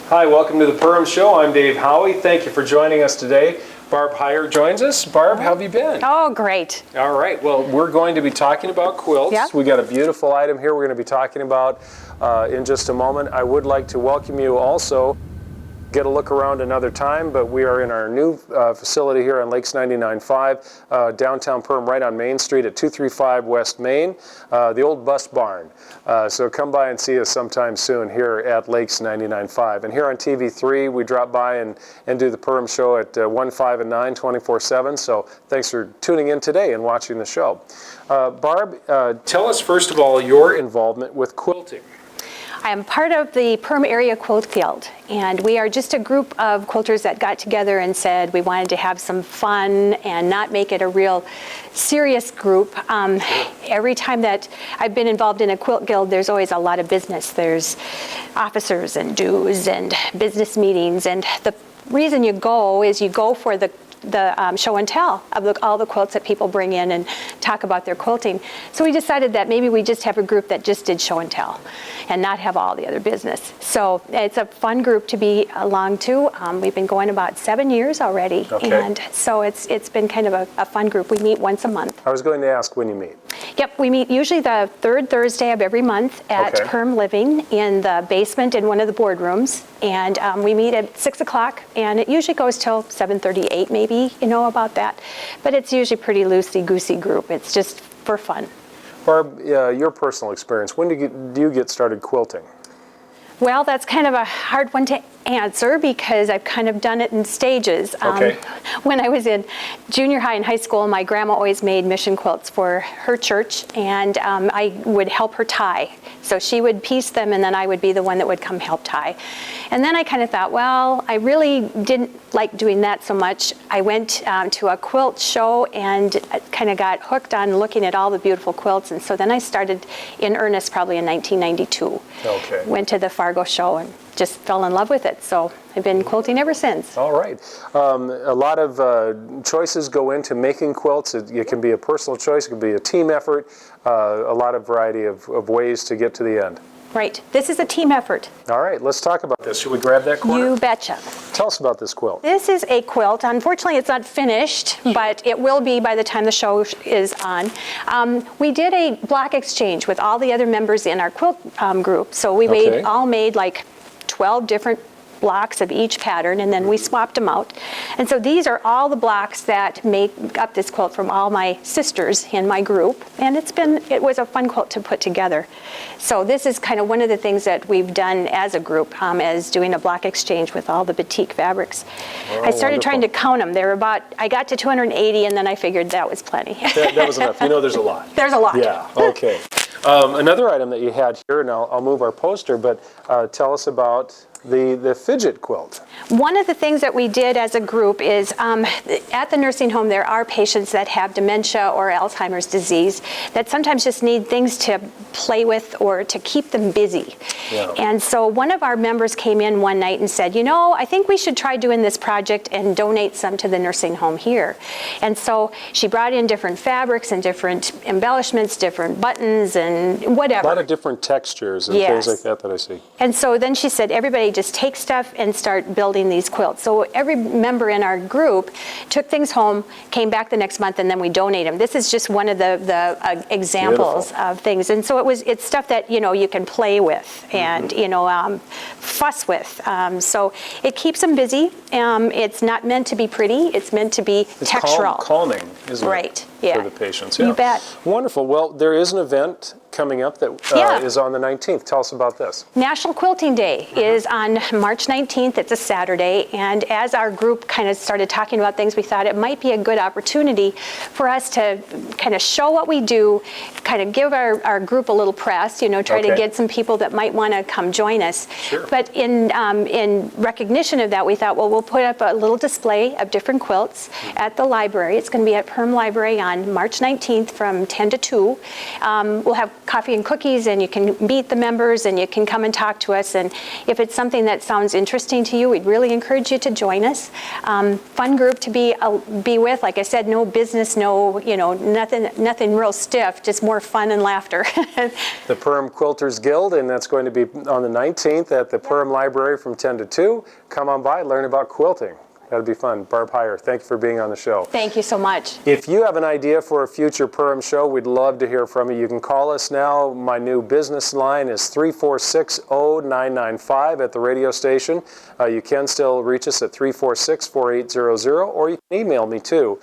Hi, welcome to the Perham Show. I'm Dave Howie. Thank you for joining us today. Barb Heyer joins us. Barb, how have you been? Oh, great. All right. Well, we're going to be talking about quilts. Yeah. We got a beautiful item here we're going to be talking about in just a moment. I would like to welcome you also. Get a look around another time, but we are in our new facility here on Lakes 99.5, downtown Perham, right on Main Street at 235 West Main, the old bus barn. So come by and see us sometime soon here at Lakes 99.5. And here on TV3, we drop by and do the Perham Show at 1, 5, and 9, 24/7. So thanks for tuning in today and watching the show. Barb, tell us first of all your involvement with quilting. I am part of the Perham Area Quilt Guild, and we are just a group of quilters that got together and said we wanted to have some fun and not make it a real serious group. Every time that I've been involved in a quilt guild, there's always a lot of business. There's officers and dues and business meetings, and the reason you go is you go for the show and tell of all the quilts that people bring in and talk about their quilting. So we decided that maybe we just have a group that just did show and tell and not have all the other business. So it's a fun group to be along to. We've been going about 7 years already. Okay. And so it's been kind of a fun group. We meet once a month. I was going to ask when you meet. Yep, we meet usually the third Thursday of every month at Perham Living in the basement in one of the boardrooms. And we meet at 6 o'clock, and it usually goes till 7:38 maybe, about that. But it's usually pretty loosey-goosey group. It's just for fun. Barb, your personal experience, when do you get started quilting? Well, that's kind of a hard one to answer because I've kind of done it in stages. Okay. When I was in junior high and high school, my grandma always made mission quilts for her church, and I would help her tie. So she would piece them, and then I would be the one that would come help tie. And then I kind of thought, well, I really didn't like doing that so much. I went to a quilt show and kind of got hooked on looking at all the beautiful quilts, and so then I started in earnest probably in 1992. Okay. Went to the Fargo show and just fell in love with it. So I've been quilting ever since. All right. A lot of choices go into making quilts. It can be a personal choice. It can be a team effort. A lot of variety of ways to get to the end. Right. This is a team effort. All right. Let's talk about this. Should we grab that corner? You betcha. Tell us about this quilt. This is a quilt. Unfortunately, it's not finished, but it will be by the time the show is on. We did a block exchange with all the other members in our quilt group. So we all made like 12 different blocks of each pattern, and then we swapped them out. And so these are all the blocks that make up this quilt from all my sisters in my group, and it was a fun quilt to put together. So this is kind of one of the things that we've done as a group, as doing a block exchange with all the batik fabrics. I started trying to count them. I got to 280, and then I figured that was plenty. That was enough. There's a lot. There's a lot. Yeah, okay. Another item that you had here, and I'll move our poster, but tell us about the fidget quilt. One of the things that we did as a group is at the nursing home there are patients that have dementia or Alzheimer's disease that sometimes just need things to play with or to keep them busy. Yeah. And so one of our members came in one night and said, I think we should try doing this project and donate some to the nursing home here. And so she brought in different fabrics and different embellishments, different buttons and whatever. A lot of different textures and things like that I see. And so then she said, everybody just take stuff and start building these quilts. So every member in our group took things home, came back the next month, and then we donate them. This is just one of the examples of things. And so it's stuff that you can play with and fuss with. So it keeps them busy. It's not meant to be pretty. It's meant to be textural. Calming, isn't it? Right. Yeah. For the patients. Yeah. You bet. Wonderful. Well, there is an event coming up that is on the 19th. Tell us about this. National Quilting Day is on March 19th. It's a Saturday. And as our group kind of started talking about things, we thought it might be a good opportunity for us to kind of show what we do, kind of give our group a little press, try to get some people that might want to come join us. Sure. But in recognition of that, we thought, well, we'll put up a little display of different quilts at the library. It's going to be at Perham Library on March 19th from 10 to 2. We'll have coffee and cookies, and you can meet the members, and you can come and talk to us. And if it's something that sounds interesting to you, we'd really encourage you to join us. Fun group to be with. Like I said, no business, no, nothing real stiff, just more fun and laughter. The Perham Quilters Guild, and that's going to be on the 19th at the Perham Library from 10 to 2. Come on by, learn about quilting. That'd be fun. Barb Heyer, thank you for being on the show. Thank you so much. If you have an idea for a future Perham show, we'd love to hear from you. You can call us now. My new business line is 346-0995 at the radio station. You can still reach us at 346-4800, or you can email me too.